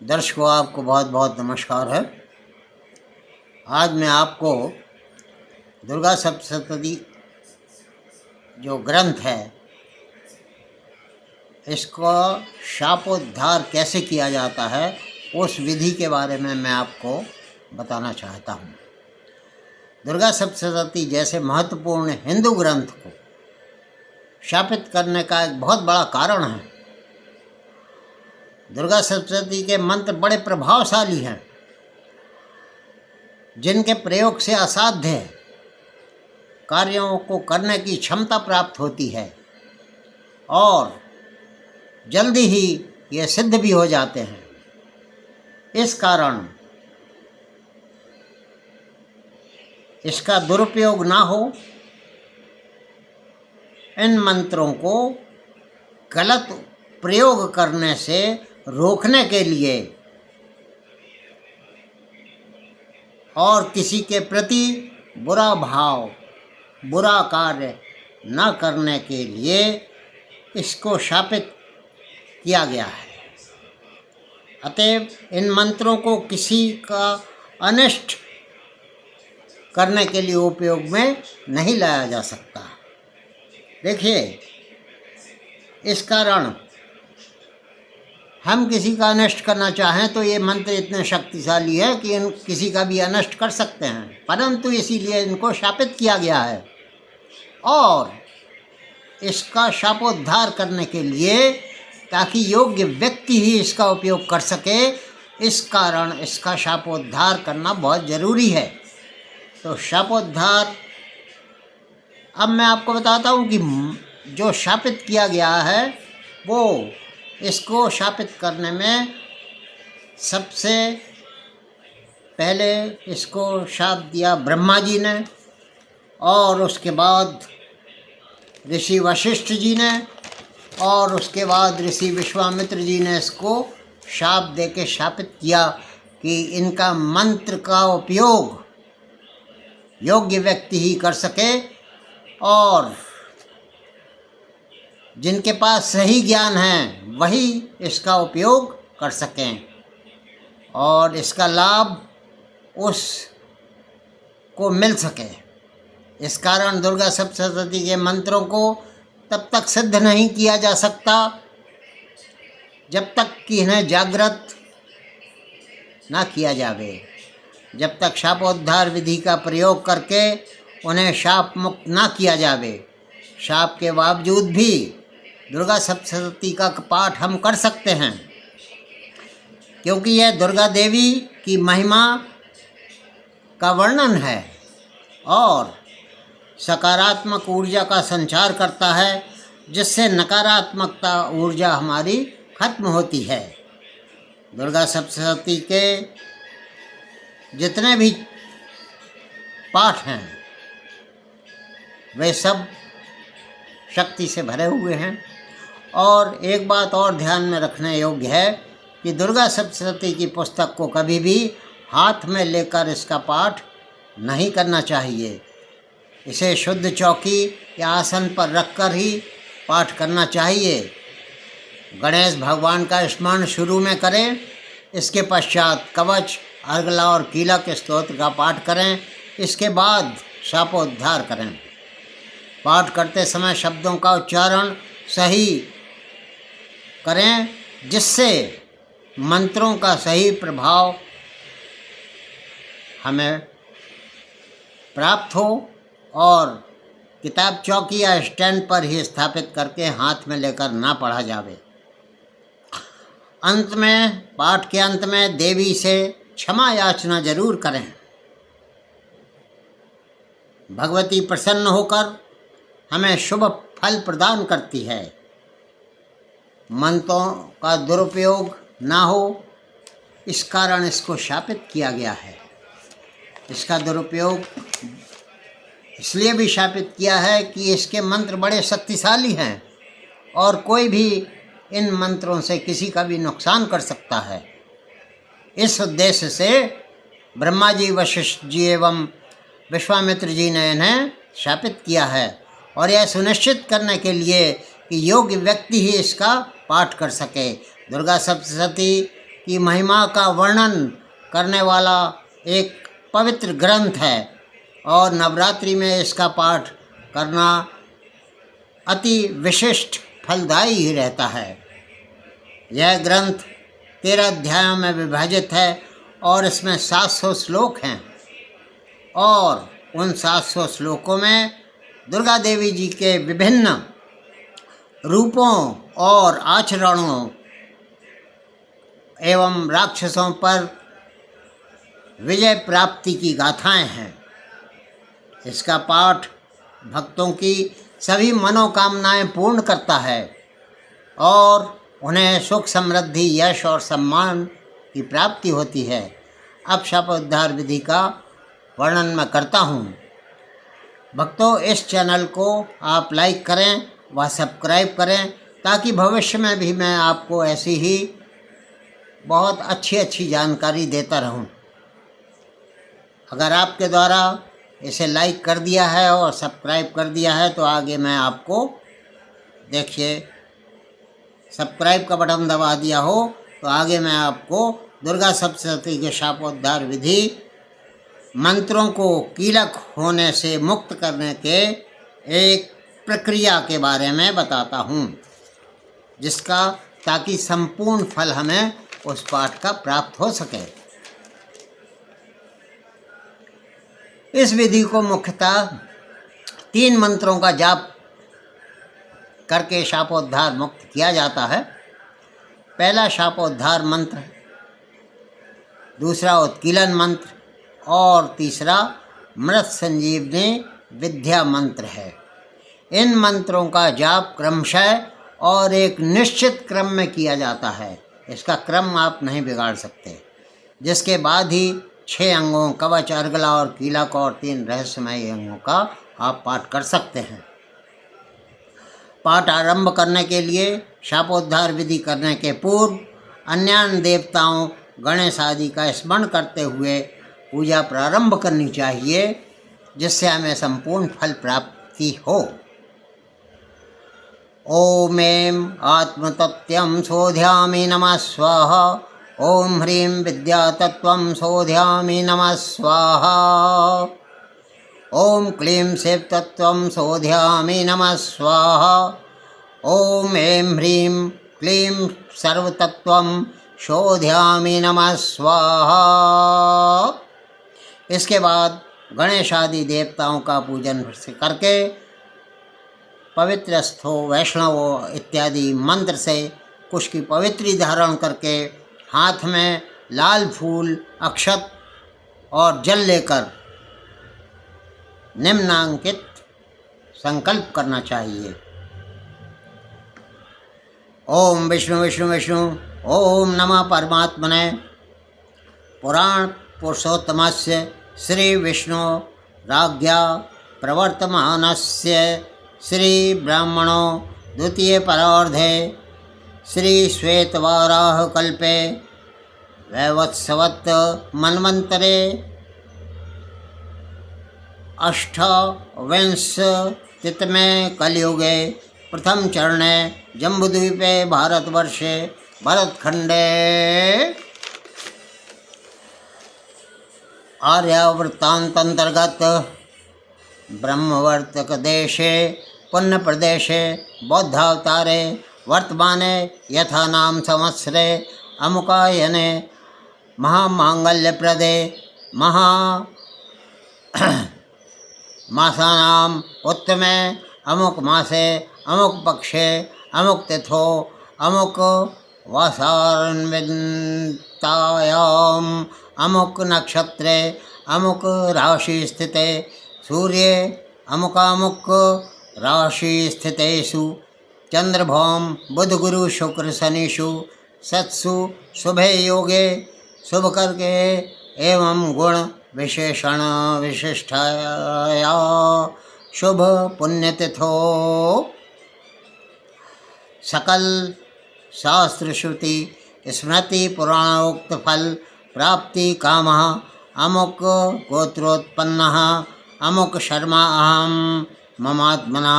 दर्शकों, आपको बहुत बहुत नमस्कार है। आज मैं आपको दुर्गा सप्तशती जो ग्रंथ है इसको शापोद्धार कैसे किया जाता है उस विधि के बारे में मैं आपको बताना चाहता हूँ। दुर्गा सप्तशती जैसे महत्वपूर्ण हिंदू ग्रंथ को शापित करने का एक बहुत बड़ा कारण है। दुर्गा सप्तशती के मंत्र बड़े प्रभावशाली हैं, जिनके प्रयोग से असाध्य कार्यों को करने की क्षमता प्राप्त होती है और जल्दी ही ये सिद्ध भी हो जाते हैं। इस कारण इसका दुरुपयोग ना हो, इन मंत्रों को गलत प्रयोग करने से रोकने के लिए और किसी के प्रति बुरा भाव, बुरा कार्य न करने के लिए इसको शापित किया गया है। अतएव इन मंत्रों को किसी का अनिष्ट करने के लिए उपयोग में नहीं लाया जा सकता। देखिए, इस कारण हम किसी का अनिष्ट करना चाहें तो ये मंत्र इतने शक्तिशाली है कि इन किसी का भी अनिष्ट कर सकते हैं, परंतु इसीलिए इनको शापित किया गया है और इसका शापोद्धार करने के लिए, ताकि योग्य व्यक्ति ही इसका उपयोग कर सके, इस कारण इसका शापोद्धार करना बहुत ज़रूरी है। तो शापोद्धार अब मैं आपको बताता हूँ कि जो शापित किया गया है वो इसको शापित करने में सबसे पहले इसको शाप दिया ब्रह्मा जी ने और उसके बाद ऋषि वशिष्ठ जी ने और उसके बाद ऋषि विश्वामित्र जी ने इसको शाप दे के शापित किया कि इनका मंत्र का उपयोग योग्य व्यक्ति ही कर सके और जिनके पास सही ज्ञान है वही इसका उपयोग कर सकें और इसका लाभ उसको मिल सके। इस कारण दुर्गा सप्तशती के मंत्रों को तब तक सिद्ध नहीं किया जा सकता जब तक कि इन्हें जागृत ना किया जावे, जब तक शापोद्धार विधि का प्रयोग करके उन्हें शाप मुक्त ना किया जावे। शाप के बावजूद भी दुर्गा सप्तशती का पाठ हम कर सकते हैं, क्योंकि यह दुर्गा देवी की महिमा का वर्णन है और सकारात्मक ऊर्जा का संचार करता है, जिससे नकारात्मकता ऊर्जा हमारी खत्म होती है। दुर्गा सप्तशती के जितने भी पाठ हैं वे सब शक्ति से भरे हुए हैं। और एक बात और ध्यान में रखने योग्य है कि दुर्गा सप्तशती की पुस्तक को कभी भी हाथ में लेकर इसका पाठ नहीं करना चाहिए। इसे शुद्ध चौकी या आसन पर रखकर ही पाठ करना चाहिए। गणेश भगवान का स्मरण शुरू में करें, इसके पश्चात कवच, अर्गला और कीलक स्तोत्र का पाठ करें, इसके बाद शापोद्धार करें। पाठ करते समय शब्दों का उच्चारण सही करें, जिससे मंत्रों का सही प्रभाव हमें प्राप्त हो और किताब चौकी या स्टैंड पर ही स्थापित करके हाथ में लेकर ना पढ़ा जावे। अंत में, पाठ के अंत में देवी से क्षमा याचना जरूर करें। भगवती प्रसन्न होकर हमें शुभ फल प्रदान करती है। मंत्रों का दुरुपयोग ना हो, इस कारण इसको शापित किया गया है। इसका दुरुपयोग इसलिए भी शापित किया है कि इसके मंत्र बड़े शक्तिशाली हैं और कोई भी इन मंत्रों से किसी का भी नुकसान कर सकता है। इस उद्देश्य से ब्रह्मा जी, वशिष्ठ जी एवं विश्वामित्र जी ने इन्हें शापित किया है और यह सुनिश्चित करने के लिए कि योग्य व्यक्ति ही इसका पाठ कर सके। दुर्गा सप्तशती की महिमा का वर्णन करने वाला एक पवित्र ग्रंथ है और नवरात्रि में इसका पाठ करना अति विशिष्ट फलदायी ही रहता है। यह ग्रंथ 13 अध्यायों में विभाजित है और इसमें 700 श्लोक हैं और उन 700 श्लोकों में दुर्गा देवी जी के विभिन्न रूपों और आचरणों एवं राक्षसों पर विजय प्राप्ति की गाथाएं हैं। इसका पाठ भक्तों की सभी मनोकामनाएं पूर्ण करता है और उन्हें सुख समृद्धि यश और सम्मान की प्राप्ति होती है। अब शापोद्धार विधि का वर्णन मैं करता हूँ। भक्तों, इस चैनल को आप लाइक करें व सब्सक्राइब करें ताकि भविष्य में भी मैं आपको ऐसी ही बहुत अच्छी जानकारी देता रहूं। अगर आपके द्वारा इसे लाइक कर दिया है और सब्सक्राइब कर दिया है तो आगे मैं आपको, देखिए सब्सक्राइब का बटन दबा दिया हो तो आगे मैं आपको दुर्गा सप्तशती के शापोद्धार विधि, मंत्रों को कीलक होने से मुक्त करने के एक प्रक्रिया के बारे में बताता हूँ, जिसका ताकि संपूर्ण फल हमें उस पाठ का प्राप्त हो सके। इस विधि को मुख्यतः 3 मंत्रों का जाप करके शापोद्धार मुक्त किया जाता है। पहला शापोद्धार मंत्र, दूसरा उत्कीलन मंत्र और तीसरा मृत संजीवनी विद्या मंत्र है। इन मंत्रों का जाप क्रमशः और एक निश्चित क्रम में किया जाता है। इसका क्रम आप नहीं बिगाड़ सकते। जिसके बाद ही 6 अंगों कवच, अर्गला और कीलक और 3 रहस्यमय अंगों का आप पाठ कर सकते हैं। पाठ आरंभ करने के लिए शापोद्धार विधि करने के पूर्व अन्य देवताओं गणेश आदि का स्मरण करते हुए पूजा प्रारंभ करनी चाहिए, जिससे हमें संपूर्ण फल प्राप्ति हो। ओम ऐं आत्मतत्त्वं शोधयामि नमः स्वाहा। ओम ह्रीं विद्यातत्त्वं शोधयामि नमः स्वाहा। ओम क्लीं शिवतत्त्वं शोधयामि नमः स्वाहा। ओम ऐं ह्रीं क्लीं सर्वतत्त्वं शोधयामि नमः स्वाहा। इसके बाद गणेश आदि देवताओं का पूजन करके पवित्रस्थो वैष्णवो इत्यादि मंत्र से कुश की पवित्री धारण करके हाथ में लाल फूल, अक्षत और जल लेकर निम्नांकित संकल्प करना चाहिए। ओम विष्णु विष्णु विष्णु। ओम नमः परमात्मने पुराण पुरुषोत्तमस्य श्री विष्णु राज्ञा प्रवर्तमानस्य श्री ब्राह्मणो द्वितीय परार्धे श्री श्वेतवाराह कल्पे वैवत्सवत् मन्वन्तरे अष्टाविंशतितमे कलियुगे प्रथम चरणे जम्बूद्वीपे भारतवर्षे भरतखंडे आर्यावर्तांतर्गत ब्रह्मवर्तक देशे पुण्य प्रदेशे बौद्धावतारे वर्तमाने यथा नाम संवत्सरे अमुकायने महामांगल्यप्रदे मासानाम उत्तमे अमुक मासे अमुक पक्षे अमुक तिथो अमुक वासान्वितायाम अमुक नक्षत्रे अमुक राशि स्थिते सूर्ये अमुकामुक राशि स्थितेषु चंद्रभौम बुध गुरु शुक्र शनिषु सत्सु शुभे योगे शुभ करके एवं गुण विशेषण विशिष्टाया शुभ पुण्यतिथो सकल शास्त्र श्रुति स्मृति पुराणोक्त फल प्राप्ति कामः अमुक गोत्रोत्पन्नः अमुक शर्मा अहम ममात्मना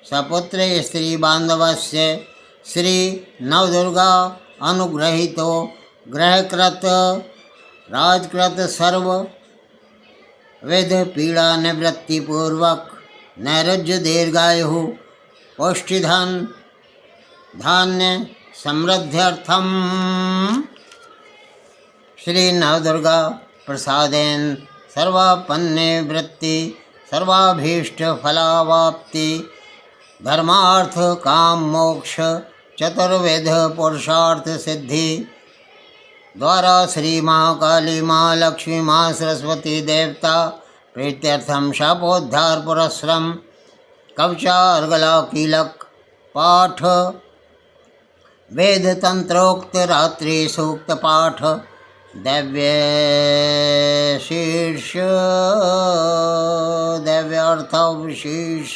सपुत्र स्त्री बांधवस्य श्री नवदुर्गा अनुग्रहीतो ग्रहकृत राजकृत सर्व विध पीड़ा निवृत्ति पूर्वक नैरज्य दीर्घायु पौष्टिधन धान्य समृद्ध्यर्थम श्री नवदुर्गा प्रसादेन सर्वापन्निवृत्ति सर्वाभीष्ट फलावाप्ति धर्मार्थ काम मोक्ष चतुर्विध पुरुषार्थ सिद्धि द्वारा श्री महाकाली माँ लक्ष्मी माँ सरस्वती देवता प्रीत्यर्थम शापोद्धार पुरस्सरम कवचा अर्गला कीलक पाठ वेद तंत्रोक्त रात्रि सूक्त पाठ दैव्य शीर्ष दैव्यार्थ विशेष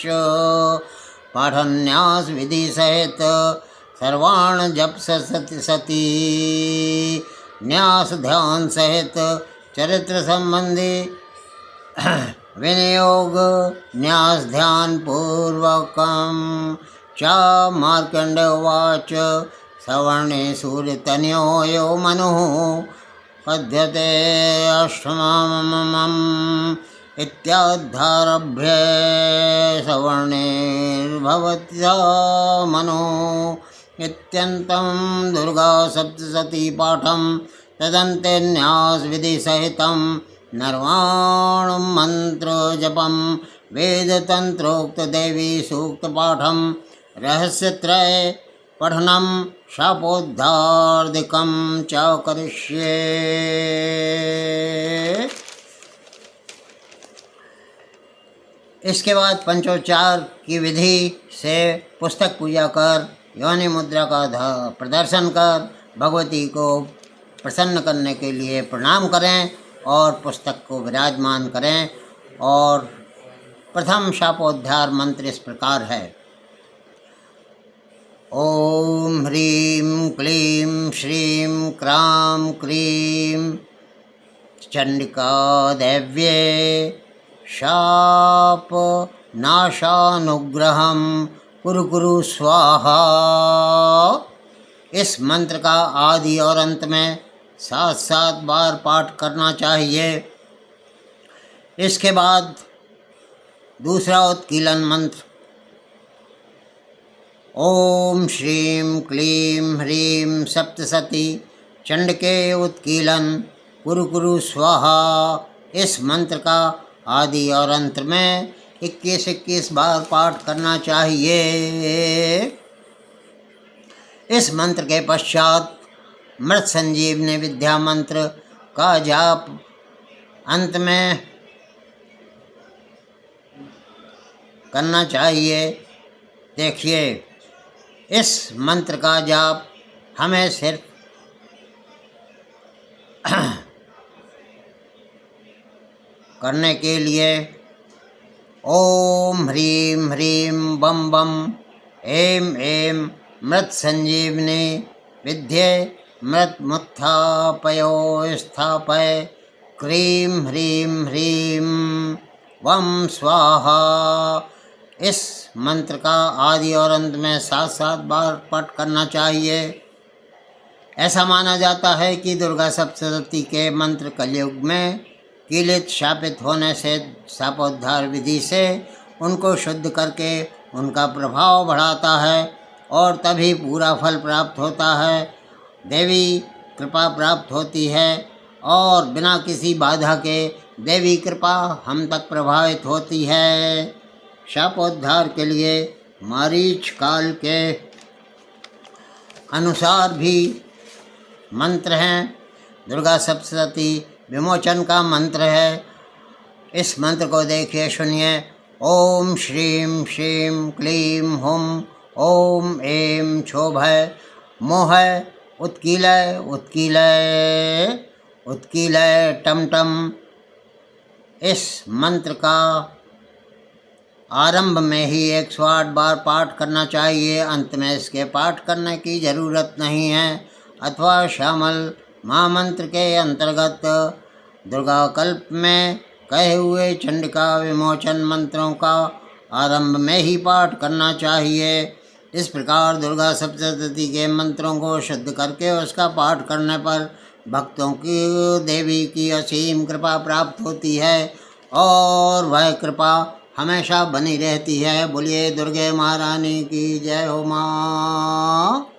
पाठन्यास विधि सहित सर्वाण जप सती न्यास ध्यान सहित चरित्र संबंधी विनियोग न्यास ध्यान पूर्वकम च मार्कंडे उवाच सवर्णे सूर्यतनयो यो मनुः पद्यते अष्टमम् इत्याद्धारभ्य सवर्णेर्भवत्या मनो इत्यन्तं दुर्गा सप्तशती पाठं तदन्ते न्यास विधि सहितं नर्वाण मंत्र जपम वेद तंत्रोक्त देवी सूक्त पाठम रहस्यत्रय पठनम शापोद्धार्दिकं च करिष्ये। इसके बाद पंचोच्चार की विधि से पुस्तक पूजा कर योनि मुद्रा का प्रदर्शन कर भगवती को प्रसन्न करने के लिए प्रणाम करें और पुस्तक को विराजमान करें। और प्रथम शापोद्धार मंत्र इस प्रकार है। ओम ह्रीं क्लीं श्रीं क्रां क्रीं चंडिका दैव्ये शाप नाशानुग्रहं कुरु कुरु स्वाहा। इस मंत्र का आदि और अंत में 7 बार पाठ करना चाहिए। इसके बाद दूसरा उत्कीलन मंत्र ओम श्रीं क्लीं ह्रीं सप्तशती चंडके उत्कीलन कुरु कुरु स्वाहा। इस मंत्र का आदि और अंत में 21 बार पाठ करना चाहिए। इस मंत्र के पश्चात मृत संजीवनी विद्या मंत्र का जाप अंत में करना चाहिए। देखिए, इस मंत्र का जाप हमें सिर्फ करने के लिए ओम ह्रीं ह्रीं बम बम ऐं ऐं मृत संजीवनी विद्ये मृत मुत्थापयो स्थापय क्रीं ह्रीं ह्रीं वम स्वाहा। इस मंत्र का आदि और अंत में 7 बार पाठ करना चाहिए। ऐसा माना जाता है कि दुर्गा सप्तशती के मंत्र कलयुग में कीलित शापित होने से शापोद्धार विधि से उनको शुद्ध करके उनका प्रभाव बढ़ाता है और तभी पूरा फल प्राप्त होता है, देवी कृपा प्राप्त होती है और बिना किसी बाधा के देवी कृपा हम तक प्रभावित होती है। शापोद्धार के लिए मारीच काल के अनुसार भी मंत्र हैं। दुर्गा सप्तशती विमोचन का मंत्र है। इस मंत्र को देखिए, सुनिए। ओम श्रीं श्रीं क्लीं हुम ओम ऐं क्षोभय मोहय उत्कीलय उत्कीलय उत्कीलय टम टम। इस मंत्र का आरंभ में ही 108 बार पाठ करना चाहिए। अंत में इसके पाठ करने की ज़रूरत नहीं है। अथवा श्यामल महामंत्र के अंतर्गत दुर्गा कल्प में कहे हुए चंडिका विमोचन मंत्रों का आरंभ में ही पाठ करना चाहिए। इस प्रकार दुर्गा सप्तशती के मंत्रों को शुद्ध करके उसका पाठ करने पर भक्तों की देवी की असीम कृपा प्राप्त होती है और वह कृपा हमेशा बनी रहती है। बोलिए दुर्गे महारानी की जय हो माँ।